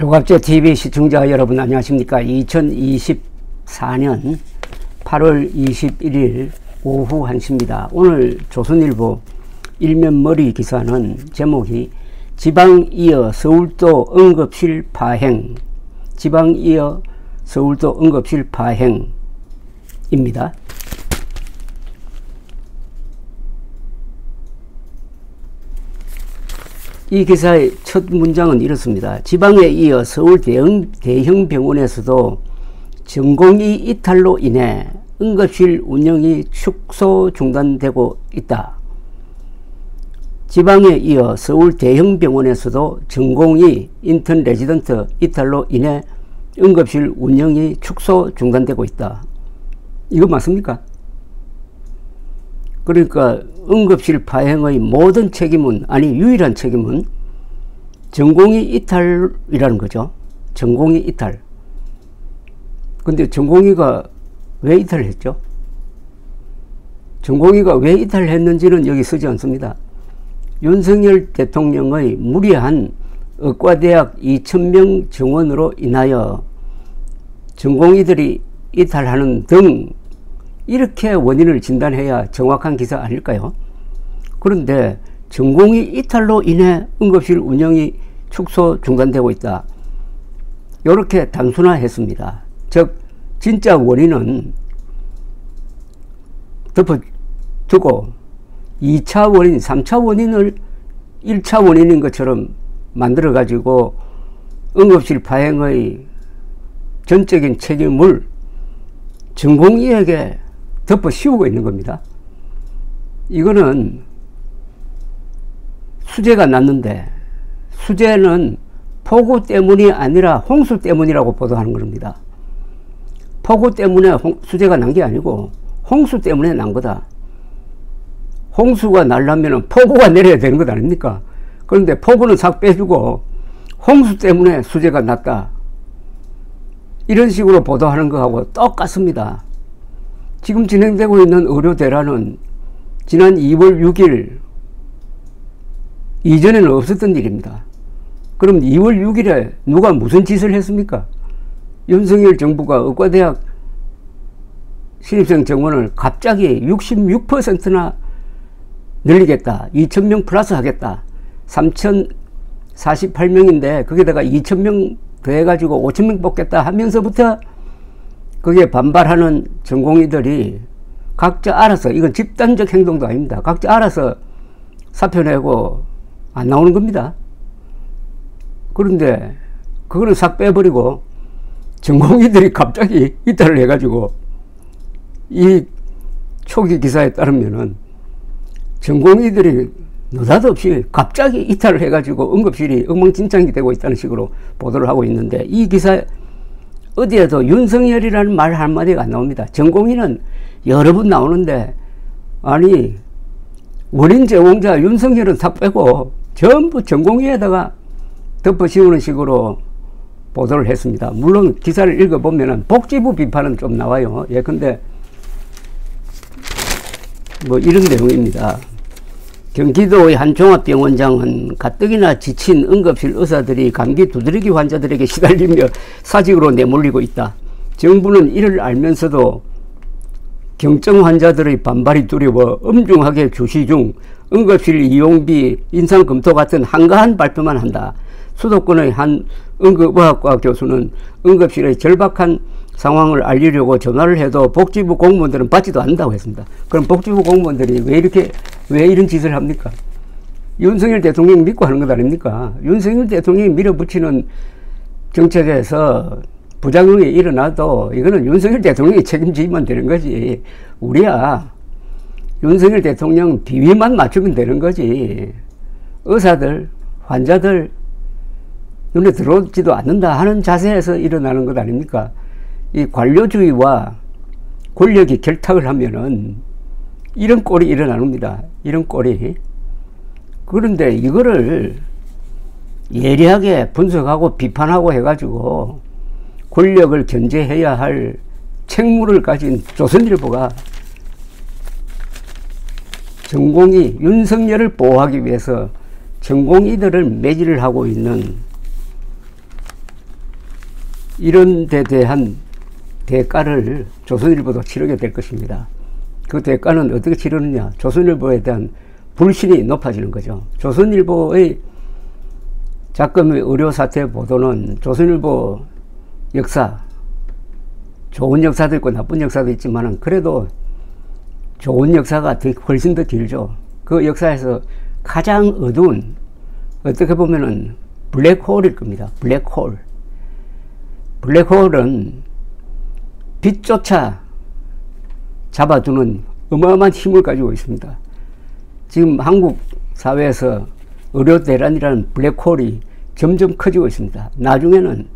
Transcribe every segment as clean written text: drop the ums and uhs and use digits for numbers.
조갑제TV 시청자 여러분 안녕하십니까. 2024년 8월 21일 오후 1시입니다. 오늘 조선일보 일면머리 기사는 제목이 지방이어 서울도 응급실 파행, 지방이어 서울도 응급실 파행입니다. 이 기사의 첫 문장은 이렇습니다. 지방에 이어 서울 대형 병원에서도 전공의 이탈로 인해 응급실 운영이 축소 중단되고 있다. 지방에 이어 서울 대형 병원에서도 전공의 인턴 레지던트 이탈로 인해 응급실 운영이 축소 중단되고 있다. 이거 맞습니까? 그러니까 응급실 파행의 모든 책임은, 아니 유일한 책임은 전공의 이탈이라는 거죠. 전공의 이탈. 근데 전공의가 왜 이탈을 했죠? 전공의가 왜 이탈을 했는지는 여기 쓰지 않습니다. 윤석열 대통령의 무리한 의과대학 2000명 정원으로 인하여 전공의들이 이탈하는 등 이렇게 원인을 진단해야 정확한 기사 아닐까요? 그런데 전공의 이탈로 인해 응급실 운영이 축소 중단되고 있다. 이렇게 단순화했습니다. 즉 진짜 원인은 덮어두고 2차 원인, 3차 원인을 1차 원인인 것처럼 만들어 가지고 응급실 파행의 전적인 책임을 전공의에게 덮어 씌우고 있는 겁니다. 이거는 수재가 났는데 수재는 폭우 때문이 아니라 홍수 때문이라고 보도하는 겁니다. 폭우 때문에 수재가 난 게 아니고 홍수 때문에 난 거다. 홍수가 나려면 폭우가 내려야 되는 것 아닙니까? 그런데 폭우는 싹 빼주고 홍수 때문에 수재가 났다. 이런 식으로 보도하는 거하고 똑같습니다. 지금 진행되고 있는 의료 대란은 지난 2월 6일 이전에는 없었던 일입니다. 그럼 2월 6일에 누가 무슨 짓을 했습니까? 윤석열 정부가 의과대학 신입생 정원을 갑자기 66%나 늘리겠다. 2000명 플러스 하겠다. 3048명인데 거기다가 2000명 더해가지고 5000명 뽑겠다 하면서부터 거기에 반발하는 전공의들이 각자 알아서, 이건 집단적 행동도 아닙니다. 각자 알아서 사표 내고 안 나오는 겁니다. 그런데 그거는 싹 빼버리고 전공의들이 갑자기 이탈을 해가지고 이 초기 기사에 따르면은 전공의들이 느닷없이 갑자기 이탈을 해가지고 응급실이 엉망진창이 되고 있다는 식으로 보도를 하고 있는데 이 기사 어디에도 윤석열이라는 말 한마디가 안 나옵니다. 전공의는 여러 번 나오는데 아니 원인 제공자 윤석열은 다 빼고 전부 전공의에다가 덮어 씌우는 식으로 보도를 했습니다. 물론 기사를 읽어보면 복지부 비판은 좀 나와요. 예컨대 뭐 이런 내용입니다. 경기도의 한 종합병원장은 가뜩이나 지친 응급실 의사들이 감기 두드러기 환자들에게 시달리며 사직으로 내몰리고 있다. 정부는 이를 알면서도 경증 환자들의 반발이 두려워 엄중하게 주시 중 응급실 이용비 인상 검토 같은 한가한 발표만 한다. 수도권의 한 응급의학과 교수는 응급실의 절박한 상황을 알리려고 전화를 해도 복지부 공무원들은 받지도 않는다고 했습니다. 그럼 복지부 공무원들이 왜 이런 짓을 합니까? 윤석열 대통령 믿고 하는 것 아닙니까? 윤석열 대통령이 밀어붙이는 정책에서 부작용이 일어나도 이거는 윤석열 대통령이 책임지면 되는 거지. 우리야 윤석열 대통령 비위만 맞추면 되는 거지. 의사들, 환자들 눈에 들어오지도 않는다 하는 자세에서 일어나는 것 아닙니까? 이 관료주의와 권력이 결탁을 하면은 이런 꼴이 일어납니다. 이런 꼴이. 그런데 이거를 예리하게 분석하고 비판하고 해가지고 권력을 견제해야 할 책무를 가진 조선일보가 전공의 윤석열을 보호하기 위해서 전공의들을 매질을 하고 있는 이런 데 대한 대가를 조선일보도 치르게 될 것입니다. 그 대가는 어떻게 치르느냐? 조선일보에 대한 불신이 높아지는 거죠. 조선일보의 작금의 의료사태 보도는 조선일보 역사, 좋은 역사도 있고 나쁜 역사도 있지만 그래도 좋은 역사가 훨씬 더 길죠. 그 역사에서 가장 어두운, 어떻게 보면은 블랙홀일 겁니다. 블랙홀. 블랙홀은 빛조차 잡아두는 어마어마한 힘을 가지고 있습니다. 지금 한국 사회에서 의료 대란이라는 블랙홀이 점점 커지고 있습니다. 나중에는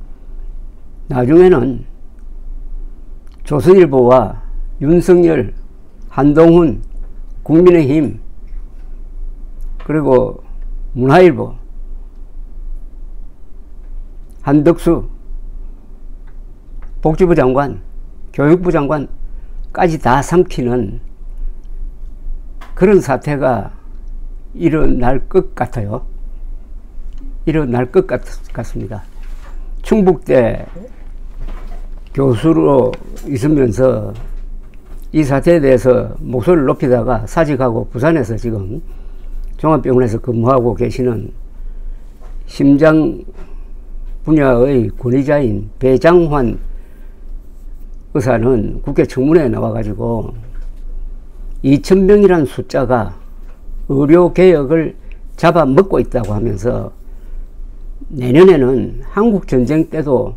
조선일보와 윤석열, 한동훈, 국민의힘, 그리고 문화일보, 한덕수, 복지부 장관, 교육부 장관까지 다 삼키는 그런 사태가 일어날 것 같아요. 일어날 것 같습니다. 충북대 교수로 있으면서 이 사태에 대해서 목소리를 높이다가 사직하고 부산에서 지금 종합병원에서 근무하고 계시는 심장 분야의 권위자인 배장환 의사는 국회 청문회에 나와가지고 2,000명이라는 숫자가 의료개혁을 잡아먹고 있다고 하면서 내년에는 한국전쟁 때도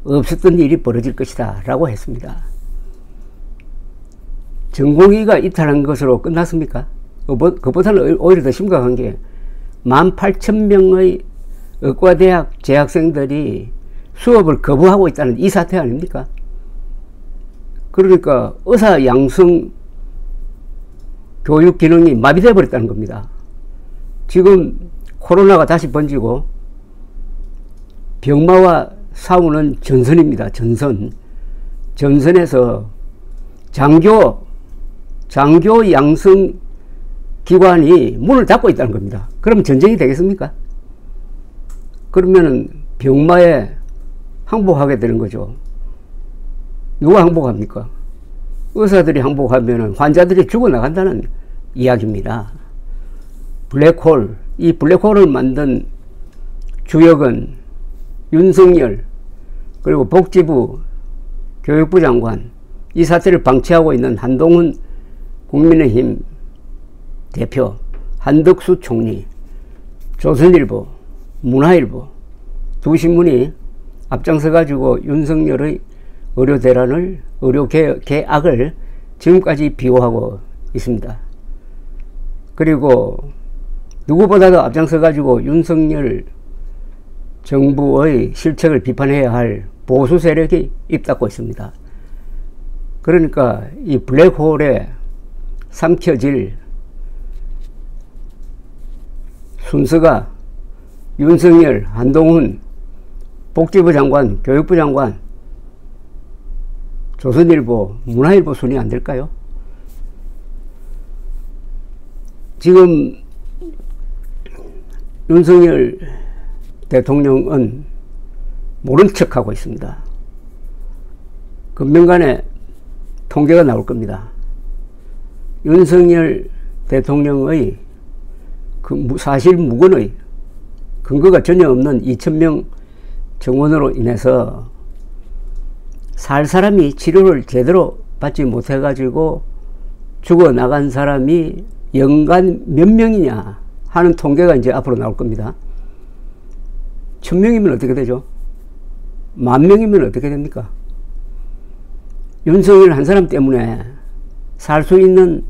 없었던 일이 벌어질 것이다 라고 했습니다. 전공의가 이탈한 것으로 끝났습니까? 그보다는 오히려 더 심각한 게 18,000명의 의과대학 재학생들이 수업을 거부하고 있다는 이 사태 아닙니까? 그러니까 의사 양성 교육 기능이 마비되어 버렸다는 겁니다. 지금 코로나가 다시 번지고 병마와 싸우는 전선입니다. 전선에서 장교 양성 기관이 문을 닫고 있다는 겁니다. 그럼 전쟁이 되겠습니까? 그러면은 병마에 항복하게 되는 거죠. 누가 항복합니까? 의사들이 항복하면은 환자들이 죽어나간다는 이야기입니다. 블랙홀, 이 블랙홀을 만든 주역은 윤석열, 그리고 복지부, 교육부 장관, 이 사태를 방치하고 있는 한동훈 국민의힘 대표, 한덕수 총리, 조선일보, 문화일보 두 신문이 앞장서 가지고 윤석열의 의료 대란을, 의료 개악을 지금까지 비호하고 있습니다. 그리고 누구보다도 앞장서 가지고 윤석열 정부의 실책을 비판해야 할 보수 세력이 입닫고 있습니다. 그러니까 이 블랙홀에 삼켜질 순서가 윤석열, 한동훈, 복지부 장관, 교육부 장관, 조선일보, 문화일보 순위 안 될까요? 지금 윤석열 대통령은 모른 척하고 있습니다. 금명간에 통계가 나올 겁니다. 윤석열 대통령의 그 사실 무근의 근거가 전혀 없는 2,000명 정원으로 인해서 살 사람이 치료를 제대로 받지 못해가지고 죽어나간 사람이 연간 몇 명이냐 하는 통계가 이제 앞으로 나올 겁니다. 1,000명이면 어떻게 되죠? 10,000명이면 어떻게 됩니까? 윤석열 한 사람 때문에 살 수 있는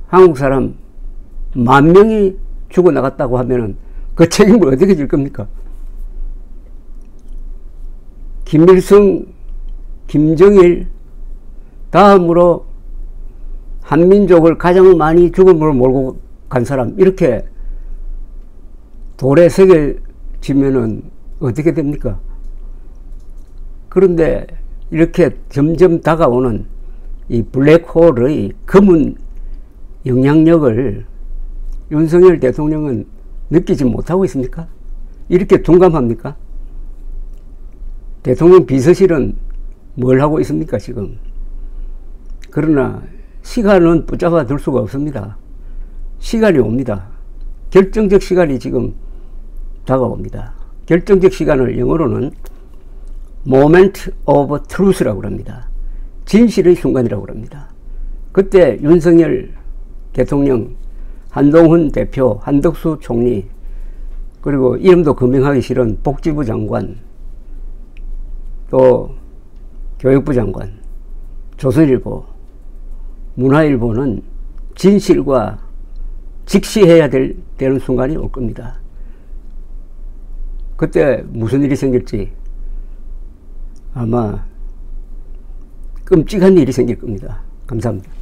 한국 사람 10,000명이 죽어나갔다고 하면은 그 책임을 어떻게 질 겁니까? 김일성, 김정일, 다음으로 한민족을 가장 많이 죽음으로 몰고 간 사람, 이렇게 돌에 새겨지면은 어떻게 됩니까? 그런데 이렇게 점점 다가오는 이 블랙홀의 검은 영향력을 윤석열 대통령은 느끼지 못하고 있습니까? 이렇게 둔감합니까? 대통령 비서실은 뭘 하고 있습니까, 지금? 그러나 시간은 붙잡아 둘 수가 없습니다. 시간이 옵니다. 결정적 시간이 지금 다가옵니다. 결정적 시간을 영어로는 Moment of Truth라고 합니다. 진실의 순간이라고 합니다. 그때 윤석열 대통령, 한동훈 대표, 한덕수 총리, 그리고 이름도 거명하기 싫은 복지부 장관, 또 교육부 장관, 조선일보, 문화일보는 진실과 직시해야 되는 순간이 올 겁니다. 그때 무슨 일이 생길지 아마 끔찍한 일이 생길 겁니다. 감사합니다.